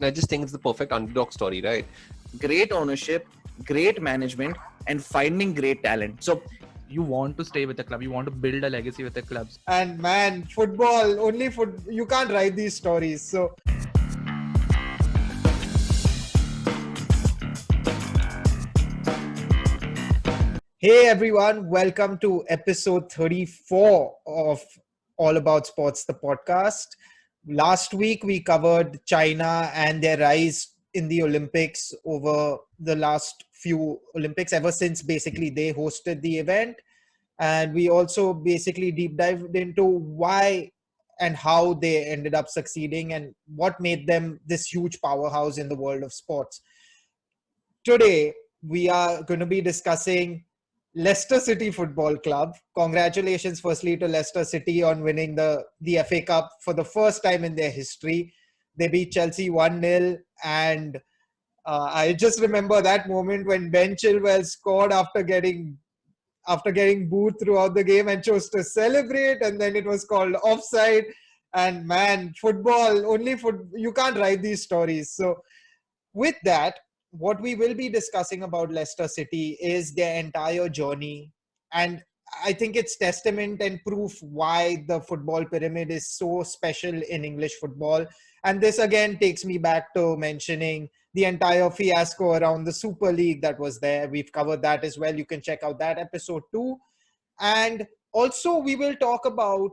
I just think it's the perfect underdog story, right? Great ownership, great management, and finding great talent. So you want to stay with the club, you want to build a legacy with the clubs. And man, football, you can't write these stories. So hey everyone, welcome to episode 34 of All About Sports, the podcast. Last week we covered China and their rise in the Olympics over the last few Olympics, ever since basically they hosted the event. And we also basically deep dived into why and how they ended up succeeding and what made them this huge powerhouse in the world of sports. Today, we are going to be discussing Leicester City Football Club. Congratulations, firstly, to Leicester City on winning the FA Cup for the first time in their history. They beat Chelsea 1-0, and I just remember that moment when Ben Chilwell scored after getting booed throughout the game and chose to celebrate, and then it was called offside. And man, football, you can't write these stories. So with that, what we will be discussing about Leicester City is their entire journey. And I think it's testament and proof why the football pyramid is so special in English football. And this again takes me back to mentioning the entire fiasco around the Super League that was there. We've covered that as well. You can check out that episode too. And also we will talk about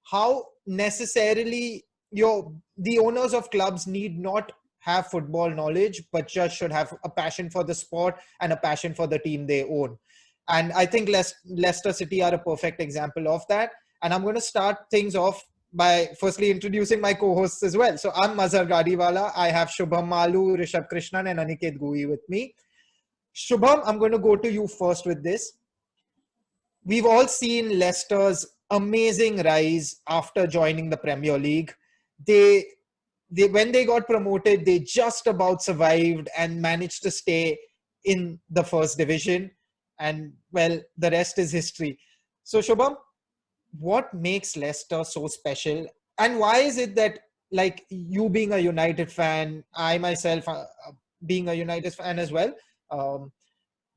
how necessarily the owners of clubs need not have football knowledge, but just should have a passion for the sport and a passion for the team they own. And I think Leicester City are a perfect example of that. And I'm going to start things off by firstly introducing my co-hosts as well. So I'm Mazhar Gadiwala. I have Shubham Maloo, Rishabh, Krishnan, and Aniket with me. Shubham, I'm going to go to you first with this. We've all seen Leicester's amazing rise after joining the Premier League. When they got promoted, they just about survived and managed to stay in the first division. And well, the rest is history. So Shubham, what makes Leicester so special? And why is it that, like, you being a United fan, I myself being a United fan as well,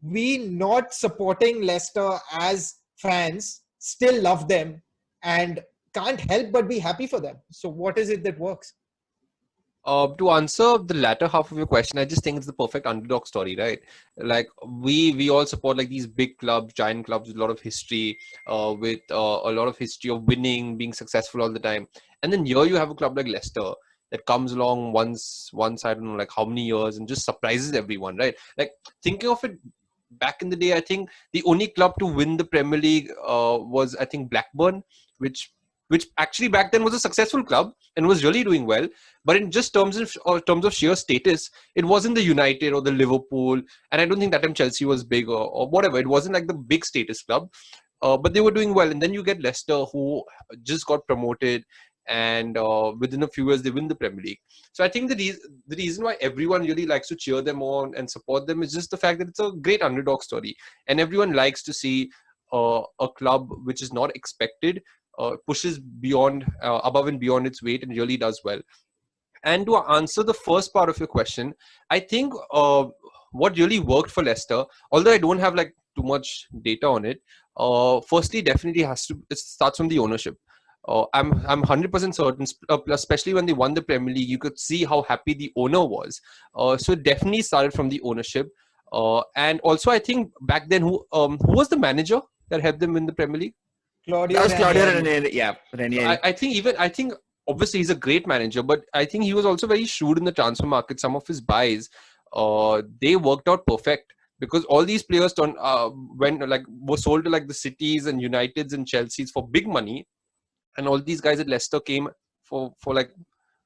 we not supporting Leicester as fans still love them and can't help but be happy for them. So what is it that works? To answer the latter half of your question, I just think it's the perfect underdog story, right? Like we all support like these big clubs, giant clubs with a lot of history, with a lot of history of winning, being successful all the time. And then here you have a club like Leicester that comes along once, I don't know, like how many years, and just surprises everyone, right? Like thinking of it back in the day, I think the only club to win the Premier League was, I think, Blackburn, which actually back then was a successful club and was really doing well. But in just terms of sheer status, it wasn't the United or the Liverpool. And I don't think that time Chelsea was big or whatever. It wasn't like the big status club, but they were doing well. And then you get Leicester, who just got promoted, and within a few years they win the Premier League. So I think the reason why everyone really likes to cheer them on and support them is just the fact that it's a great underdog story. And everyone likes to see a club which is not expected, pushes beyond, above and beyond its weight, and really does well. And to answer the first part of your question, I think what really worked for Leicester, although I don't have like too much data on it, firstly definitely it starts from the ownership. I'm 100% certain, especially when they won the Premier League, you could see how happy the owner was. So it definitely started from the ownership. And also I think back then, who was the manager that helped them win the Premier League? Claudio Ranieri. Yeah, Ranieri. I think obviously he's a great manager, but I think he was also very shrewd in the transfer market. Some of his buys, they worked out perfect, because all these players were sold to like the Cities and Uniteds and Chelseas for big money, and all these guys at Leicester came for like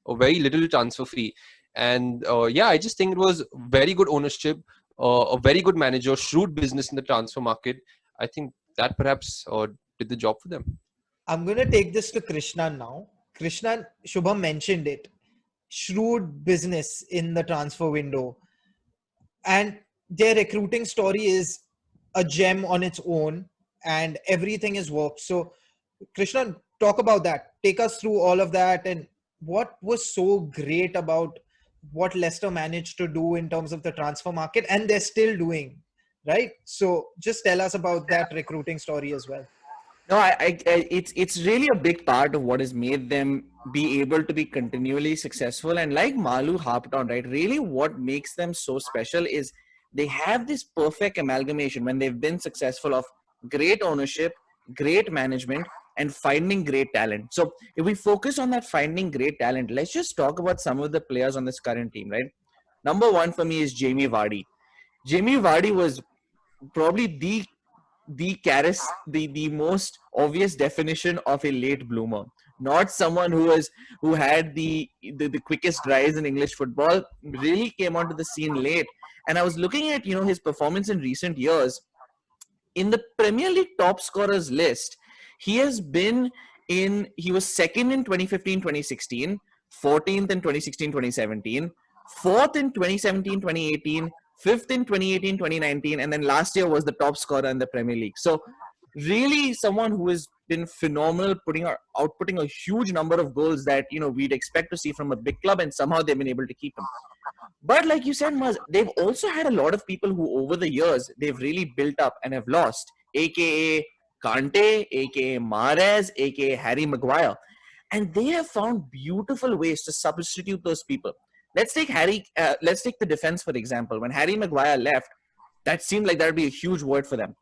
a very little transfer fee. And I just think it was very good ownership, a very good manager, shrewd business in the transfer market. I think that perhaps did the job for them. I'm going to take this to Krishnan now. Krishnan, Shubham mentioned it. Shrewd business in the transfer window. And their recruiting story is a gem on its own, and everything is worked. So, Krishnan, talk about that. Take us through all of that, and what was so great about what Leicester managed to do in terms of the transfer market, and they're still doing, right? So just tell us about that recruiting story as well. No, it's really a big part of what has made them be able to be continually successful. And like Malu harped on, right? Really, what makes them so special is they have this perfect amalgamation when they've been successful of great ownership, great management, and finding great talent. So if we focus on that finding great talent, let's just talk about some of the players on this current team, right? Number one for me is Jamie Vardy. Jamie Vardy was probably the most obvious definition of a late bloomer, not someone who had the quickest rise in English football. Really came onto the scene late. And I was looking at his performance in recent years in the Premier League top scorers list. He was second in 2015-2016, 14th in 2016-2017, fourth in 2017-2018, fifth in 2018-2019, and then last year was the top scorer in the Premier League. So really someone who has been phenomenal, outputting a huge number of goals that we'd expect to see from a big club, and somehow they've been able to keep him. But like you said, Maz, they've also had a lot of people who over the years they've really built up and have lost, aka Kante, aka Mahrez, aka Harry Maguire. And they have found beautiful ways to substitute those people. Let's take the defense, for example. When Harry Maguire left, that seemed like that would be a huge void for them.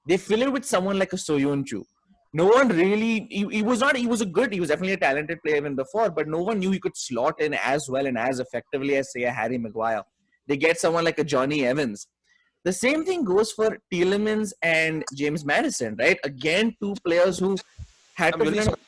They fill it with someone like a Soyuncu. No one really, he was definitely a talented player even before, but no one knew he could slot in as well and as effectively as, say, a Harry Maguire. They get someone like a Johnny Evans. The same thing goes for Tielemans and James Maddison, right? Again, two players who had I'm to really fill in.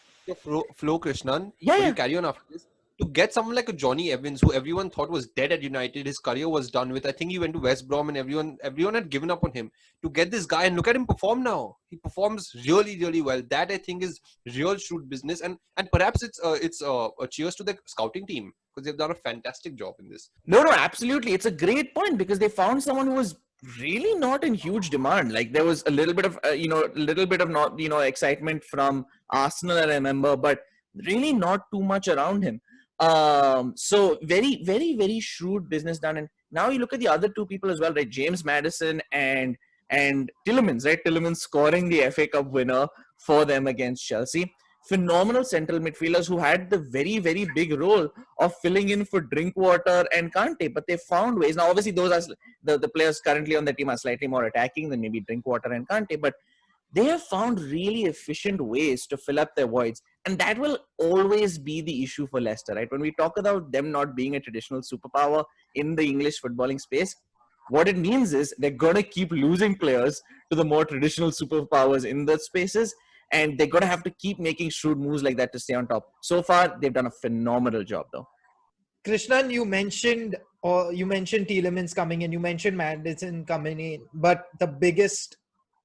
sorry to flow, Krishnan. Yeah, Will yeah. you carry on after this? To get someone like a Johnny Evans, who everyone thought was dead at United, his career was done with. I think he went to West Brom, and everyone had given up on him. To get this guy and look at him perform now, he performs really, really well. That I think is real shrewd business, and perhaps it's a cheers to the scouting team because they've done a fantastic job in this. No, absolutely. It's a great point because they found someone who was really not in huge demand. Like there was a little bit of, not, excitement from Arsenal, I remember, but really not too much around him. So very, very, very shrewd business done. And now you look at the other two people as well, right? James Maddison and Tielemans, right? Tielemans scoring the FA Cup winner for them against Chelsea. Phenomenal central midfielders who had the very, very big role of filling in for Drinkwater and Kante, but they found ways. Now, obviously, those are the players currently on the team are slightly more attacking than maybe Drinkwater and Kante, but they have found really efficient ways to fill up their voids. And that will always be the issue for Leicester, right? When we talk about them not being a traditional superpower in the English footballing space, what it means is they're going to keep losing players to the more traditional superpowers in those spaces. And they're going to have to keep making shrewd moves like that to stay on top. So far, they've done a phenomenal job, though. Krishnan, you mentioned Tielemans coming in, you mentioned Maddison coming in, but the biggest,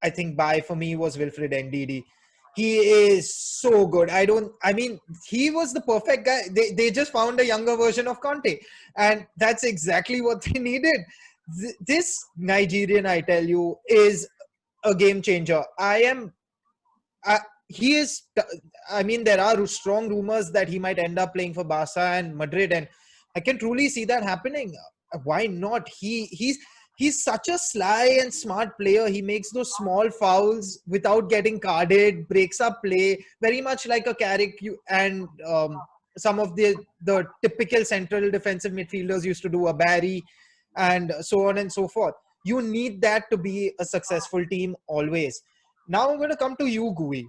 I think, buy for me was Wilfred Ndidi. He is so good. He was the perfect guy. They just found a younger version of Conte, and that's exactly what they needed. This Nigerian, I tell you, is a game changer. There are strong rumors that he might end up playing for Barca and Madrid, and I can truly see that happening. Why not? He's such a sly and smart player. He makes those small fouls without getting carded, breaks up play, very much like a Carrick and some of the typical central defensive midfielders used to do, a Barry, and so on and so forth. You need that to be a successful team always. Now I'm going to come to you, Gui.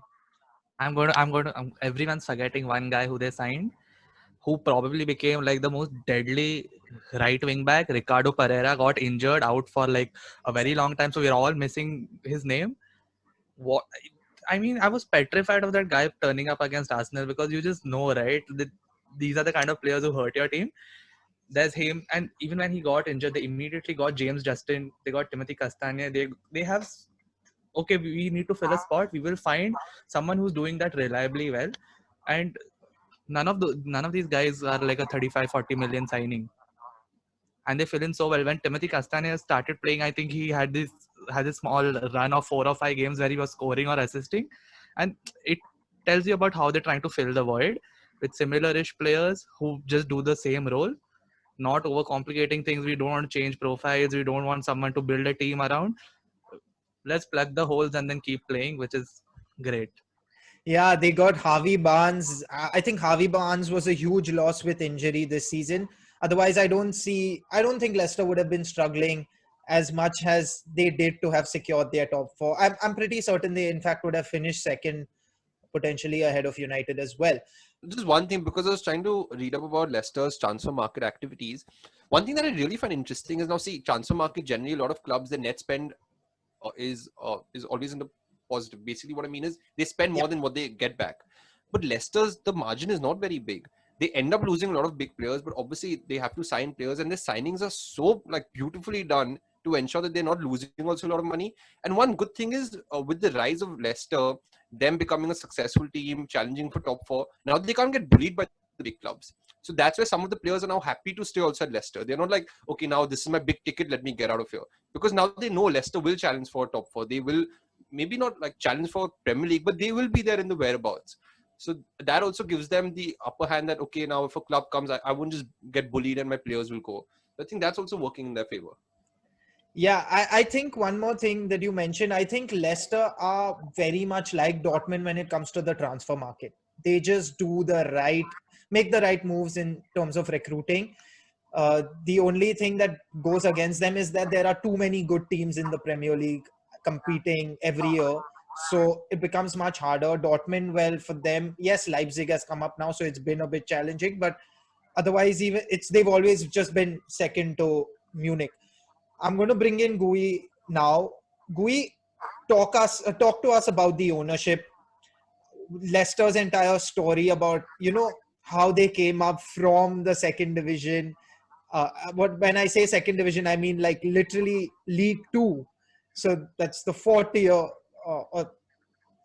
Everyone's forgetting one guy who they signed, who probably became like the most deadly right wing back. Ricardo Pereira got injured out for like a very long time, so we're all missing his name. I was petrified of that guy turning up against Arsenal, because you just know, right, that these are the kind of players who hurt your team. There's him, and even when he got injured, they immediately got James Justin. They got Timothy Castagne. They have, okay, we need to fill a spot. We will find someone who's doing that reliably well, and none of these guys are like a 35-40 million signing, and they fill in so well. When Timothy Castagne started playing, I think he had a small run of 4 or 5 games where he was scoring or assisting, and it tells you about how they're trying to fill the void with similar-ish players who just do the same role. not overcomplicating things. We don't want to change profiles. We don't want someone to build a team around. Let's plug the holes and then keep playing, which is great. Yeah, they got Harvey Barnes. I think Harvey Barnes was a huge loss with injury this season. Otherwise, I don't think Leicester would have been struggling as much as they did to have secured their top four. I'm pretty certain they, in fact, would have finished second, potentially ahead of United as well. Just one thing, because I was trying to read up about Leicester's transfer market activities. One thing that I really find interesting is, now see, transfer market generally, a lot of clubs, the net spend is always in the positive. Basically, what I mean is they spend more than what they get back. But Leicester's, the margin is not very big. They end up losing a lot of big players, but obviously they have to sign players, and their signings are so like beautifully done to ensure that they're not losing also a lot of money. And one good thing is, with the rise of Leicester, them becoming a successful team, challenging for top four, now they can't get bullied by the big clubs. So that's where some of the players are now happy to stay also at Leicester. They're not like, okay, now this is my big ticket, let me get out of here. Because now they know Leicester will challenge for top four. They will maybe not like challenge for Premier League, but they will be there in the whereabouts. So that also gives them the upper hand that, okay, now if a club comes, I won't just get bullied and my players will go. I think that's also working in their favor. Yeah, I think one more thing that you mentioned, I think Leicester are very much like Dortmund when it comes to the transfer market. They just make the right moves in terms of recruiting. The only thing that goes against them is that there are too many good teams in the Premier League competing every year. So it becomes much harder. Dortmund, well, for them, yes, Leipzig has come up now, so it's been a bit challenging. But otherwise, they've always just been second to Munich. I'm going to bring in Gui now. Gui, talk to us about the ownership, Leicester's entire story about how they came up from the second division. When I say second division, I mean like literally League Two. So that's the fourth tier,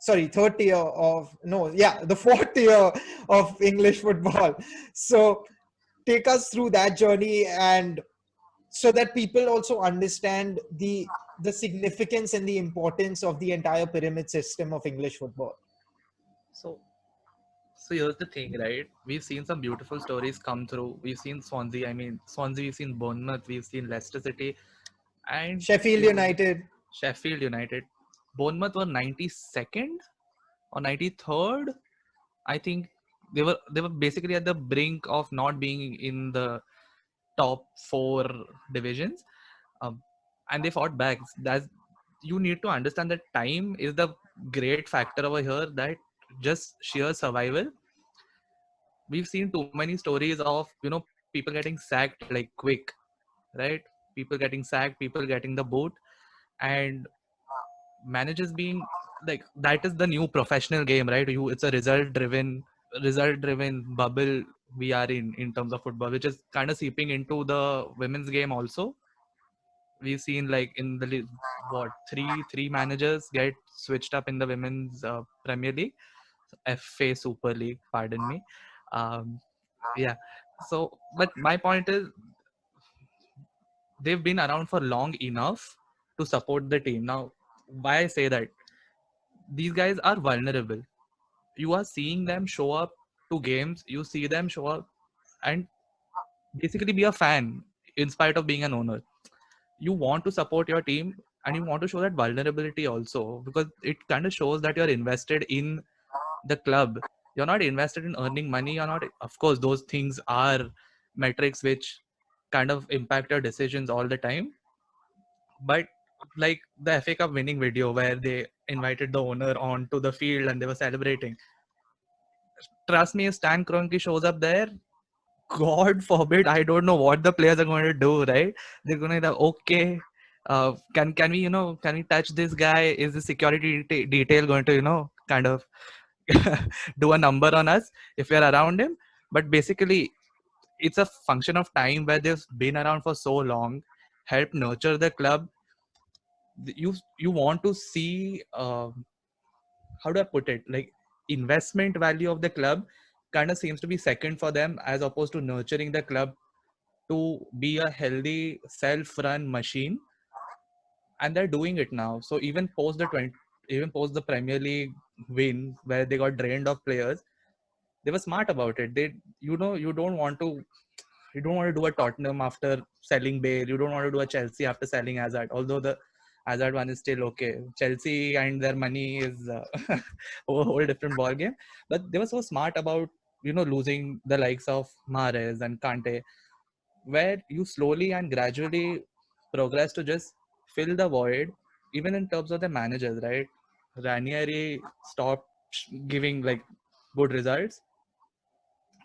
third tier of the fourth tier of English football. So take us through that journey, and so that people also understand the significance and the importance of the entire pyramid system of English football. So, so here's the thing, right? We've seen some beautiful stories come through. We've seen Swansea. I mean, Swansea. We've seen Bournemouth. We've seen Leicester City, and Sheffield United. Sheffield United. Bournemouth were 92nd or 93rd. I think they were basically at the brink of not being in the top four divisions, um, and they fought back. That's, you need to understand that time is the great factor over here. That just sheer survival. We've seen too many stories of people getting sacked like quick, right? People getting sacked, people getting the boot, and managers being like, that is the new professional game, right? It's a result driven bubble we are in terms of football, which is kind of seeping into the women's game also. We've seen like in the what three managers get switched up in the women's Premier League, FA Super League, pardon me. um yeah. So but my point is, they've been around for long enough to support the team. Now, why I say that, these guys are vulnerable. You are seeing them show up to games, you see them show up and basically be a fan in spite of being an owner. You want to support your team, and you want to show that vulnerability also, because it kind of shows that you're invested in the club. You're not invested in earning money. You're not, of course, those things are metrics which kind of impact your decisions all the time. But like the FA Cup winning video where they invited the owner onto the field and they were celebrating. Trust me, if Stan Kroenke shows up there, God forbid, I don't know what the players are going to do, right? They're going to be like, okay, can we, can we touch this guy? Is the security detail going to, kind of do a number on us if we're around him? But basically, it's a function of time where they've been around for so long, help nurture the club. You want to see, how do I put it? Like, investment value of the club kind of seems to be second for them, as opposed to nurturing the club to be a healthy self-run machine, and they're doing it now. So even post the Premier League win where they got drained of players, they were smart about it. You don't want to you don't want to do a Tottenham after selling Bale. You don't want to do a Chelsea after selling Hazard. Although the Hazard one is still okay. Chelsea and their money is a whole different ball game. But they were so smart about losing the likes of Mahrez and Kante, where you slowly and gradually progress to just fill the void, even in terms of the managers, right? Ranieri stopped giving like good results.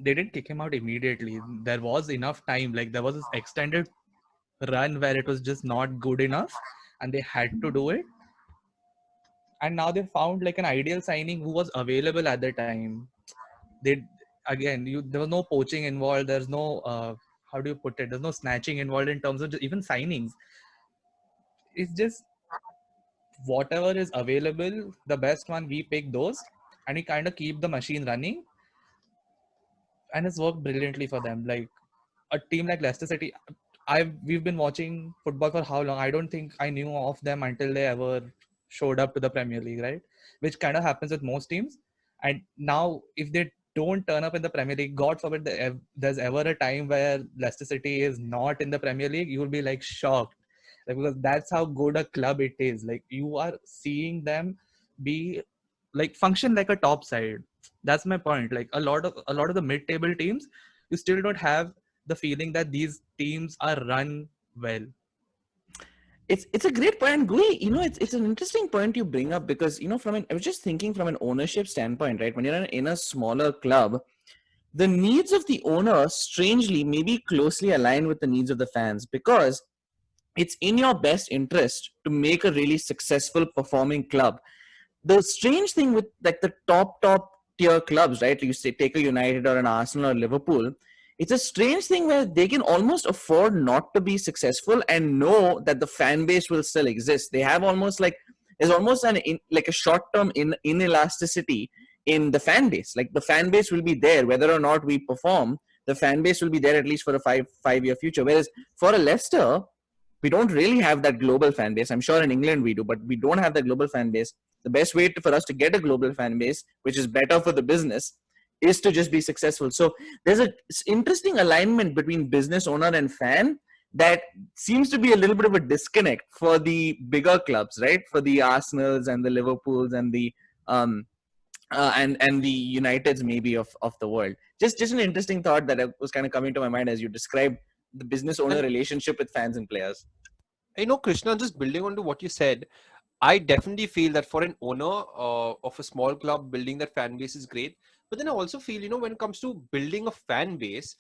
They didn't kick him out immediately. There was enough time. Like there was this extended run where it was just not good enough, and they had to do it. And now they found like an ideal signing who was available at the time. They again, there was no poaching involved. There's no how do you put it? There's no snatching involved in terms of just even signings. It's just whatever is available, the best one, we pick those, and we kind of keep the machine running, and it's worked brilliantly for them. Like a team like Leicester City, we've been watching football for how long? I don't think I knew of them until they ever showed up to the Premier League, right? Which kind of happens with most teams. And now, if they don't turn up in the Premier League, God forbid there's ever a time where Leicester City is not in the Premier League, you will be like shocked, like, because that's how good a club it is. Like you are seeing them be like function like a top side. That's my point. Like a lot of the mid-table teams, you still don't have the feeling that these teams are run well. It's a great point, Gui. It's an interesting point you bring up because I was just thinking from an ownership standpoint, right? When you're in a smaller club, the needs of the owner strangely may be closely aligned with the needs of the fans, because it's in your best interest to make a really successful performing club. The strange thing with like the top tier clubs, right? You say take a United or an Arsenal or Liverpool. It's a strange thing where they can almost afford not to be successful and know that the fan base will still exist. They have there's almost like a short-term inelasticity in the fan base. Like the fan base will be there whether or not we perform. The fan base will be there at least for a five-year future. Whereas for a Leicester, we don't really have that global fan base. I'm sure in England we do, but we don't have that global fan base. The best way for us to get a global fan base, which is better for the business, is to just be successful. So there's an interesting alignment between business owner and fan that seems to be a little bit of a disconnect for the bigger clubs, right? For the Arsenals and the Liverpools and the and the Uniteds maybe of the world. Just an interesting thought that was kind of coming to my mind as you described the business owner relationship with fans and players. Krishna, just building on to what you said, I definitely feel that for an owner of a small club, building that fan base is great. But then I also feel, when it comes to building a fan base,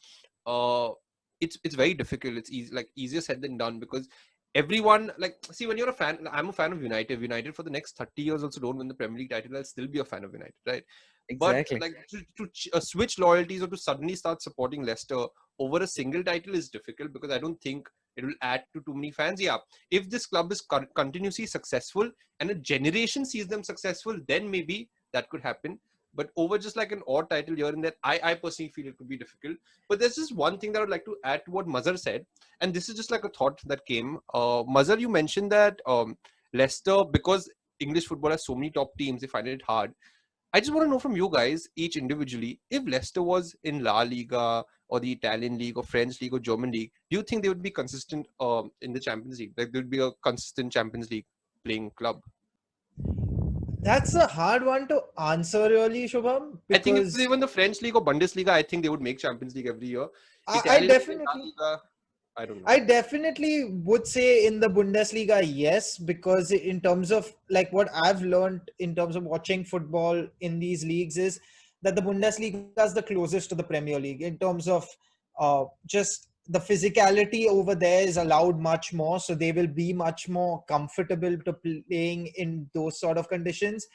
it's very difficult. It's easier said than done, because everyone, see, when you're a fan, I'm a fan of United. United for the next 30 years also don't win the Premier League title, I'll still be a fan of United, right? Exactly. But to switch loyalties or to suddenly start supporting Leicester over a single title is difficult, because I don't think it will add to too many fans. Yeah, if this club is continuously successful and a generation sees them successful, then maybe that could happen. But over just like an odd title here and there, I personally feel it could be difficult. But there's just one thing that I would like to add to what Mazhar said. And this is just like a thought that came. Mazhar, you mentioned that Leicester, because English football has so many top teams, they find it hard. I just want to know from you guys, each individually, if Leicester was in La Liga or the Italian League or French League or German League, do you think they would be consistent in the Champions League? Like, there would be a consistent Champions League playing club? That's a hard one to answer, really, Shubham. I think if even the French League or Bundesliga, I think they would make Champions League every year. I definitely, Liga, I don't know. I definitely would say in the Bundesliga, yes, because in terms of like what I've learned in terms of watching football in these leagues is that the Bundesliga is the closest to the Premier League in terms of just the physicality over there is allowed much more. So they will be much more comfortable to playing in those sort of conditions.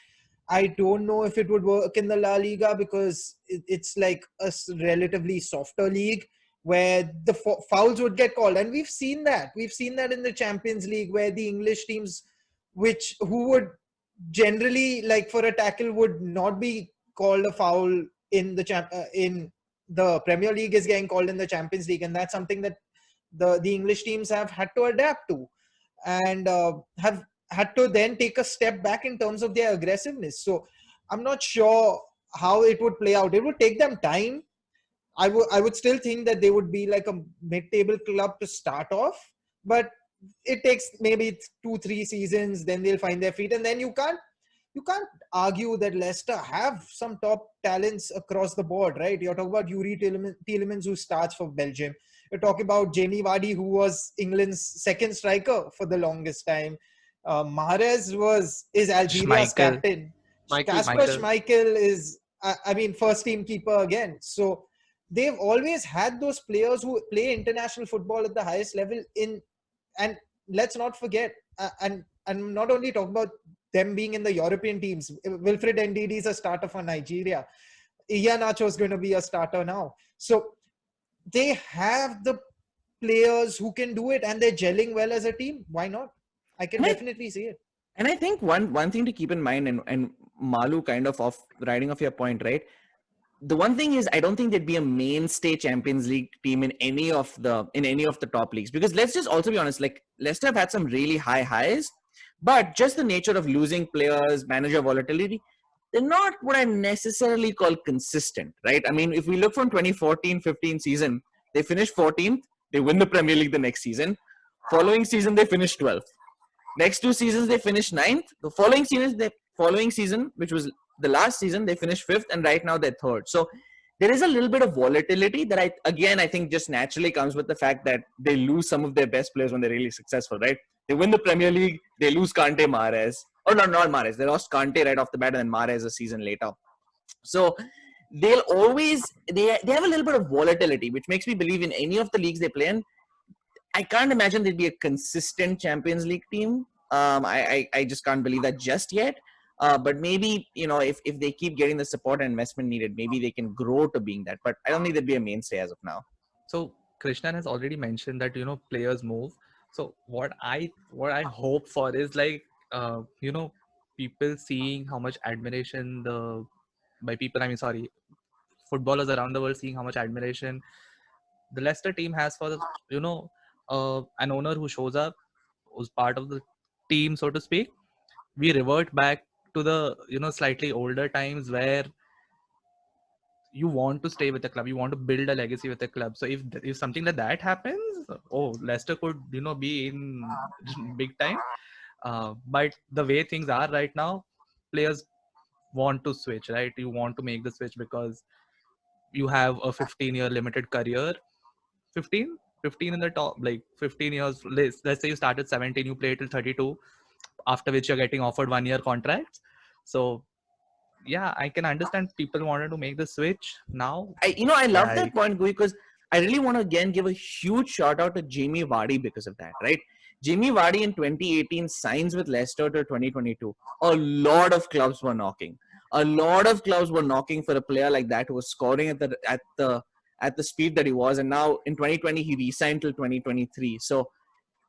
I don't know if it would work in the La Liga because it's like a relatively softer league where the fouls would get called. And we've seen that. We've seen that in the Champions League where the English teams, who would generally, like for a tackle, would not be called a foul in the Premier League is getting called in the Champions League. And that's something that the English teams have had to adapt to and have had to then take a step back in terms of their aggressiveness. So I'm not sure how it would play out. It would take them time. I would still think that they would be like a mid-table club to start off, but it takes maybe 2-3 seasons, then they'll find their feet, and then you can't argue that Leicester have some top talents across the board, right? You're talking about Youri Tielemans, who starts for Belgium. You're talking about Jamie Vardy, who was England's second striker for the longest time. Mahrez is Algeria's Schmeichel. captain. Michael, Kasper Schmeichel is, I mean, first team keeper again. So they've always had those players who play international football at the highest level and let's not forget, and I'm not only talking about them being in the European teams. Wilfred Ndidi is a starter for Nigeria. Iheanacho is going to be a starter now. So they have the players who can do it, and they're gelling well as a team. Why not? I can definitely see it. And I think one thing to keep in mind, and Maloo kind of riding off your point, right? The one thing is, I don't think there'd be a mainstay Champions League team in any of the top leagues, because let's just also be honest, like Leicester have had some really high highs, but just the nature of losing players, manager volatility, they're not what I necessarily call consistent, right? I mean, if we look from 2014-15 season, they finished 14th, they win the Premier League the next season. Following season, they finished 12th. Next 2 seasons, they finished 9th. The following season, which was the last season, they finished 5th, and right now they're 3rd. So there is a little bit of volatility that I think just naturally comes with the fact that they lose some of their best players when they're really successful, right? They win the Premier League, they lose Kante, Mahrez. Or not Mahrez. They lost Kante right off the bat and then Mahrez a season later. So they'll always, they have a little bit of volatility, which makes me believe in any of the leagues they play in, I can't imagine there'd be a consistent Champions League team. I just can't believe that just yet. But maybe, if they keep getting the support and investment needed, maybe they can grow to being that. But I don't think there'd be a mainstay as of now. So Krishnan has already mentioned that players move. So what I hope for is like people seeing how much admiration by people, I mean, sorry, footballers around the world seeing how much admiration the Leicester team has for an owner who shows up, who's part of the team, so to speak. We revert back to the slightly older times where you want to stay with the club, you want to build a legacy with the club. So if something like that happens, Leicester could be in big time. But the way things are right now, players want to switch, right? You want to make the switch because you have a 15-year limited career. 15 in the top, like 15 years. Let's say you started 17, you play till 32, after which you're getting offered 1-year contracts. So yeah, I can understand people wanted to make the switch now. I love that point, Gui, because I really want to again give a huge shout out to Jamie Vardy because of that, right? Jamie Vardy in 2018 signs with Leicester to 2022. A lot of clubs were knocking. A lot of clubs were knocking for a player like that who was scoring at the speed that he was, and now in 2020 he re-signed till 2023. So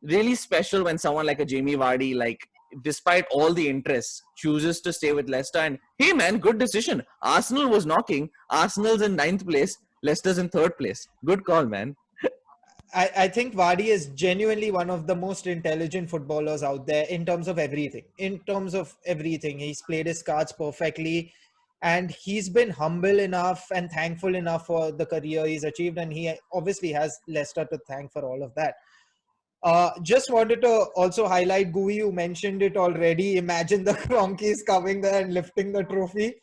really special when someone like a Jamie Vardy, like despite all the interest, chooses to stay with Leicester. And hey man, good decision. Arsenal was knocking. Arsenal's in 9th place. Leicester's in 3rd place. Good call, man. I think Vardy is genuinely one of the most intelligent footballers out there in terms of everything. He's played his cards perfectly, and he's been humble enough and thankful enough for the career he's achieved, and he obviously has Leicester to thank for all of that. Just wanted to also highlight, Gui, you mentioned it already. Imagine the Cronkies coming there and lifting the trophy.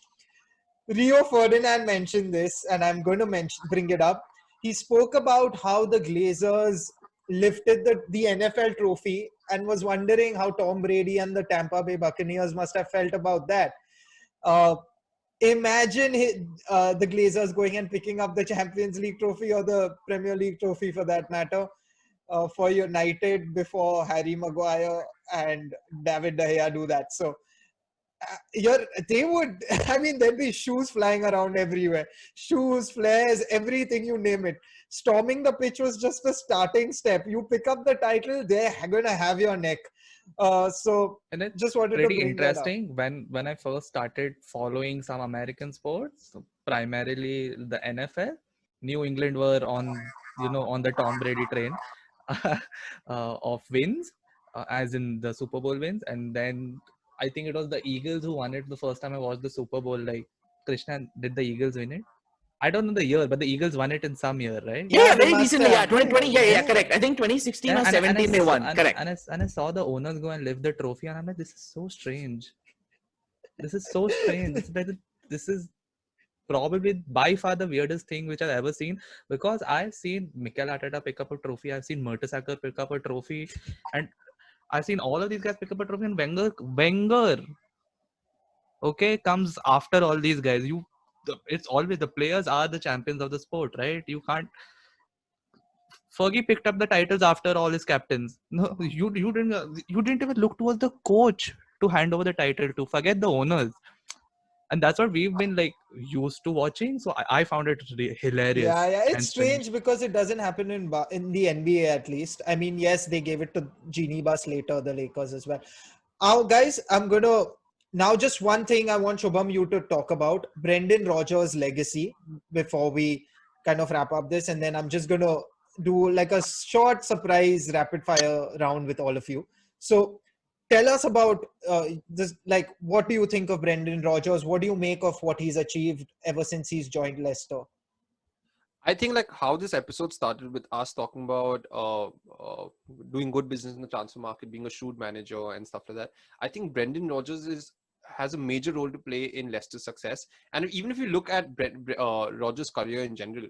Rio Ferdinand mentioned this, and I'm going to bring it up. He spoke about how the Glazers lifted the NFL trophy and was wondering how Tom Brady and the Tampa Bay Buccaneers must have felt about that. Imagine the Glazers going and picking up the Champions League trophy or the Premier League trophy for that matter for United before Harry Maguire and David De Gea do that. So they would, I mean, there'd be shoes flying around everywhere. Shoes, flares, everything, you name it. Storming the pitch was just the starting step. You pick up the title, they're going to have your neck. So and it's just wanted to pretty bring interesting when I first started following some American sports, primarily the NFL. New England were on the Tom Brady train of wins, as in the Super Bowl wins, and then I think it was the Eagles who won it the first time I watched the Super Bowl. Like, Krishnan, did the Eagles win it? I don't know the year, but the Eagles won it in some year, right? Yeah, they very must recently. Yeah, have. 2020. Yeah, correct. I think 2016 or 17 they won. Correct. And I saw the owners go and lift the trophy, and I'm like, this is so strange. This is so strange. This is probably by far the weirdest thing which I've ever seen, because I've seen Mikel Arteta pick up a trophy, I've seen Mertesacker pick up a trophy, and I've seen all of these guys pick up a trophy, and Wenger, okay, comes after all these guys. It's always the players are the champions of the sport, right? You can't. Fergie picked up the titles after all his captains. No, you didn't even look towards the coach to hand over the title to. Forget the owners. And that's what we've been like used to watching. So I found it hilarious. Yeah, and it's strange because it doesn't happen in the NBA at least. I mean, yes, they gave it to Genie Bus later, the Lakers as well. Guys, I'm gonna now just one thing I want Shubham you to talk about: Brendan Rodgers' legacy before we kind of wrap up this, and then I'm just gonna do like a short surprise rapid fire round with all of you. So tell us about this. Like, what do you think of Brendan Rodgers? What do you make of what he's achieved ever since he's joined Leicester? I think like how this episode started with us talking about doing good business in the transfer market, being a shrewd manager and stuff like that. I think Brendan Rodgers has a major role to play in Leicester's success. And even if you look at Rodgers' career in general,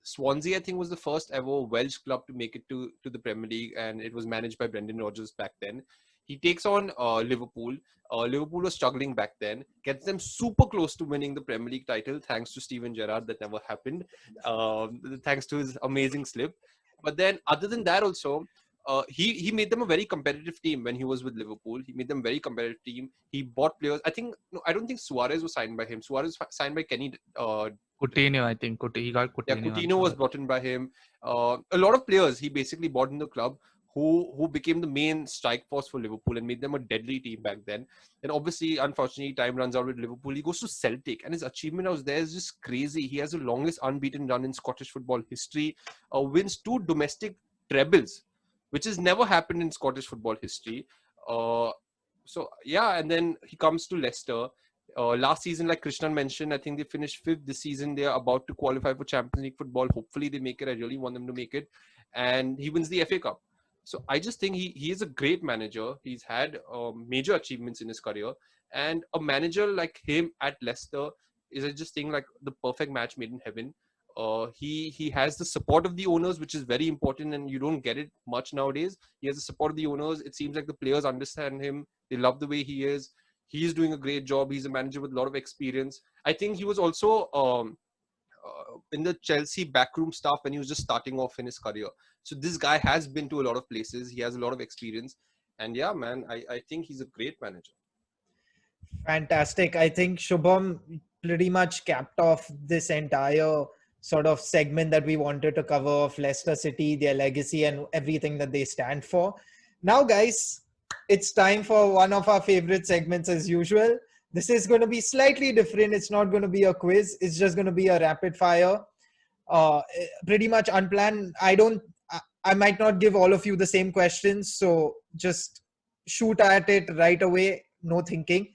Swansea, I think, was the first ever Welsh club to make it to the Premier League, and it was managed by Brendan Rodgers back then. He takes on Liverpool. Liverpool was struggling back then, gets them super close to winning the Premier League title thanks to Steven Gerrard. That never happened, thanks to his amazing slip. But then, other than that, also, he made them a very competitive team when he was with Liverpool. He made them a very competitive team. He bought players. I don't think Suarez was signed by him. Suarez was signed by Kenny. Coutinho, I think. He got Coutinho. Yeah, Coutinho was brought in by him. A lot of players he basically bought in the club who became the main strike force for Liverpool and made them a deadly team back then. And obviously, unfortunately, time runs out with Liverpool. He goes to Celtic, and his achievement out there is just crazy. He has the longest unbeaten run in Scottish football history, wins 2 domestic trebles, which has never happened in Scottish football history. And then he comes to Leicester. Last season, like Krishnan mentioned, I think they finished 5th. This season, they are about to qualify for Champions League football. Hopefully, they make it. I really want them to make it. And he wins the FA Cup. So I just think he is a great manager. He's had major achievements in his career. And a manager like him at Leicester is, I just think, like the perfect match made in heaven. He has the support of the owners, which is very important, and you don't get it much nowadays. He has the support of the owners. It seems like the players understand him. They love the way he is. He's doing a great job. He's a manager with a lot of experience. I think he was also in the Chelsea backroom staff when he was just starting off in his career. So this guy has been to a lot of places. He has a lot of experience. And yeah, man, I think he's a great manager. Fantastic. I think Shubham pretty much capped off this entire sort of segment that we wanted to cover of Leicester City, their legacy and everything that they stand for. Now, guys, it's time for one of our favorite segments as usual. This is going to be slightly different. It's not going to be a quiz. It's just going to be a rapid fire. Pretty much unplanned. I might not give all of you the same questions. So just shoot at it right away. No thinking.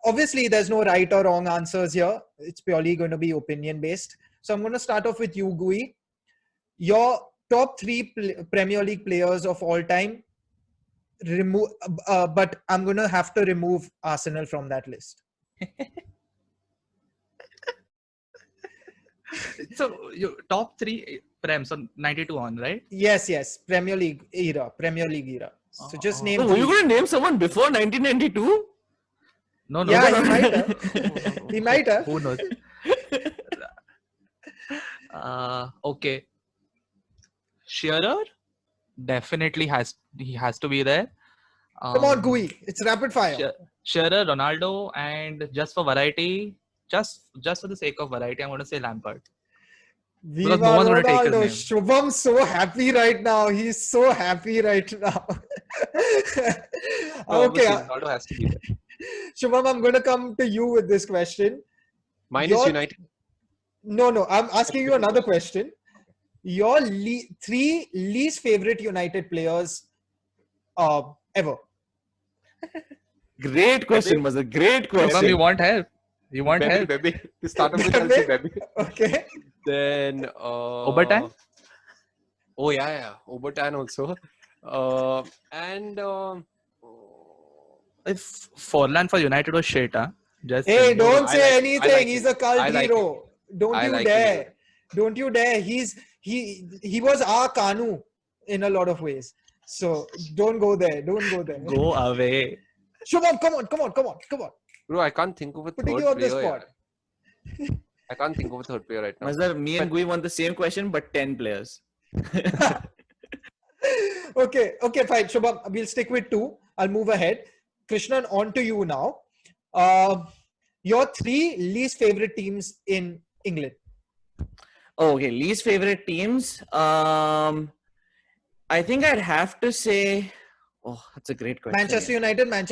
Obviously, there's no right or wrong answers here. It's purely going to be opinion based. So I'm going to start off with you, Gui. Your top 3 Premier League players of all time. But I'm going to have to remove Arsenal from that list. So your top 3 Prem, so 92 on, right? Yes. Premier League era. So just name. Were you going to name someone before 1992? No. Yeah, he might have. He might have. Who knows? Okay. Shearer definitely has to be there. Come on, Gui. It's rapid fire. Shearer, Ronaldo, and just for variety, just for the sake of variety, I'm going to say Lampard. Viva no one's going to take his name. Shubham's so happy right now. He's so happy right now. Okay. Ronaldo has to be there. Shubham, I'm going to come to you with this question. Mine is United. No. I'm asking you another question. Your 3 least favorite United players ever. Great question, Mazhar. Great question. You want help? You want Bebe, help? Bebe. To start off with, I'll say Bebe. Okay. Then Obertan? Oh yeah, Obertan also. And If Forlan for United was shit, huh? Just Hey, saying. no, don't I say like him. I anything. like He's him. a cult I like him. hero. Don't I you like him a dare. Don't you dare. He was our Kanu in a lot of ways. So don't go there. Don't go there. Go away. Shubham, come on. Bro, I can't think of a Putting third you on the player. spot. Yeah. I can't think of a third player right now. Mazhar, me and Gui want the same question, but 10 players. Okay, fine. Shubham, we'll stick with 2. I'll move ahead. Krishnan, on to you now. Your 3 least favorite teams in England. Oh, okay, least favorite teams. I think I'd have to say. Oh, that's a great question. Manchester United. I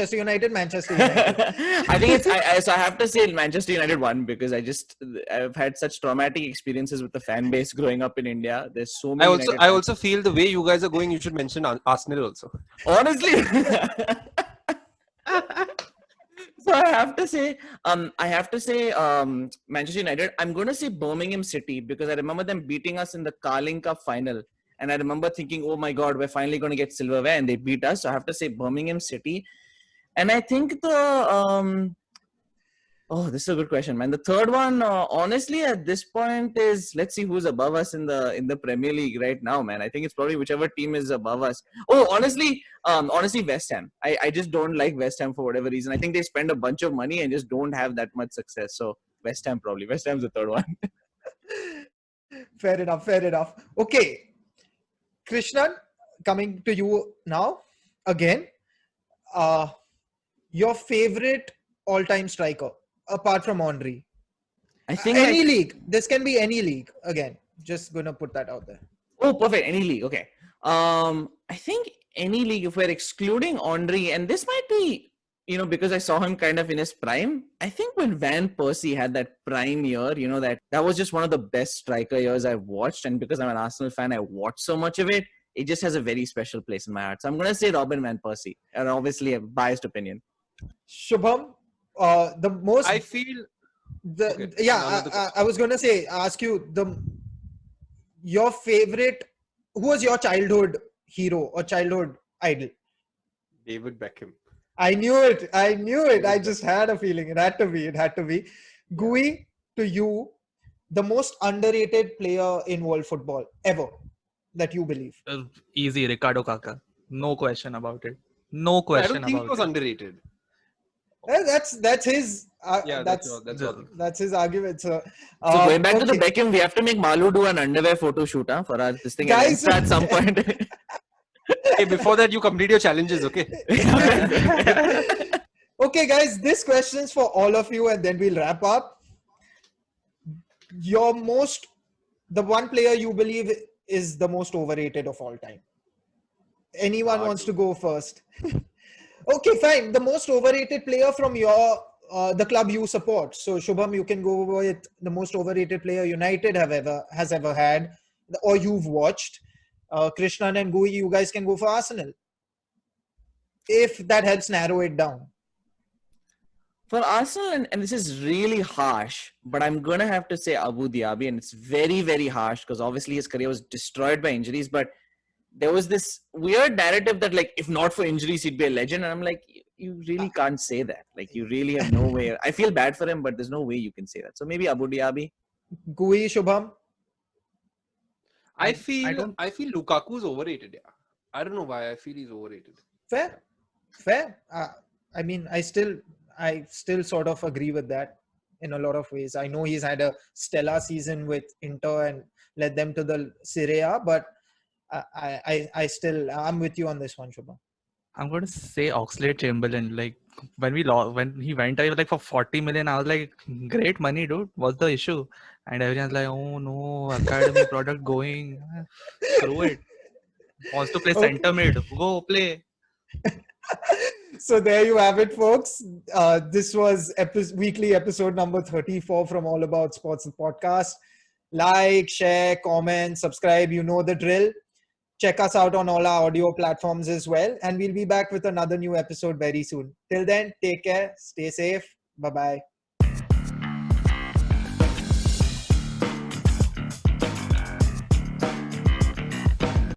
think so I have to say Manchester United won because I've had such traumatic experiences with the fan base growing up in India. There's so many. I also feel the way you guys are going, you should mention Arsenal also. Honestly. So I have to say Manchester United. I'm going to say Birmingham City because I remember them beating us in the Carling Cup final. And I remember thinking, oh my God, we're finally going to get silverware, and they beat us. So I have to say Birmingham City. And I think this is a good question, man. The third one, honestly, at this point is, let's see who's above us in the Premier League right now, man. I think it's probably whichever team is above us. Oh, honestly, West Ham. I just don't like West Ham for whatever reason. I think they spend a bunch of money and just don't have that much success. So West Ham probably. West Ham's the third one. Fair enough. Okay. Krishnan, coming to you now again. Your favorite all-time striker apart from Henry? I think any league. This can be any league. Again, just gonna put that out there. Oh, perfect. Any league. Okay. I think any league, if we're excluding Henry, and this might be, because I saw him kind of in his prime. I think when Van Persie had that prime year, that was just one of the best striker years I've watched. And because I'm an Arsenal fan, I watched so much of it. It just has a very special place in my heart. So I'm going to say Robin Van Persie. And obviously a biased opinion. Shubham, the most... I feel... I was going to ask you, your favorite... Who was your childhood hero or childhood idol? David Beckham. I knew it. I just had a feeling. It had to be. Gui, to you, the most underrated player in world football ever that you believe? Easy, Ricardo Kaka. No question about it. No question about it. I don't think he was underrated. That's his. That's his argument. So going back to the Beckham, we have to make Maloo do an underwear photo shoot for our this thing at some point. Hey, before that, you complete your challenges, okay? Okay, guys, this question's for all of you, and then we'll wrap up. The one player you believe is the most overrated of all time. Anyone wants to go first? Okay, fine. The most overrated player from the club you support. So, Shubham, you can go with the most overrated player United has ever had, or you've watched. Krishnan and Gui, you guys can go for Arsenal, if that helps narrow it down. For Arsenal, and this is really harsh, but I'm going to have to say Abu Dhabi, and it's very, very harsh because obviously his career was destroyed by injuries, but there was this weird narrative that, like, if not for injuries, he'd be a legend. And I'm like, you really can't say that. Like, you really have no way. I feel bad for him, but there's no way you can say that. So maybe Abu Dhabi. Gui, Shubham? I feel Lukaku's overrated. Yeah, I don't know why I feel he's overrated. Fair. I mean, I still sort of agree with that in a lot of ways. I know he's had a stellar season with Inter and led them to the Serie A, but I'm with you on this one, Shubham. I'm going to say Oxlade-Chamberlain. Like, when he went away like for 40 million, I was like, great money, dude. What's the issue? And everyone's like, oh no, academy product going. Screw it. Wants to play center mid. Go play. So there you have it, folks. This was weekly episode number 34 from All About Sports, the podcast. Like, share, comment, subscribe. You know the drill. Check us out on all our audio platforms as well. And we'll be back with another new episode very soon. Till then, take care. Stay safe. Bye-bye.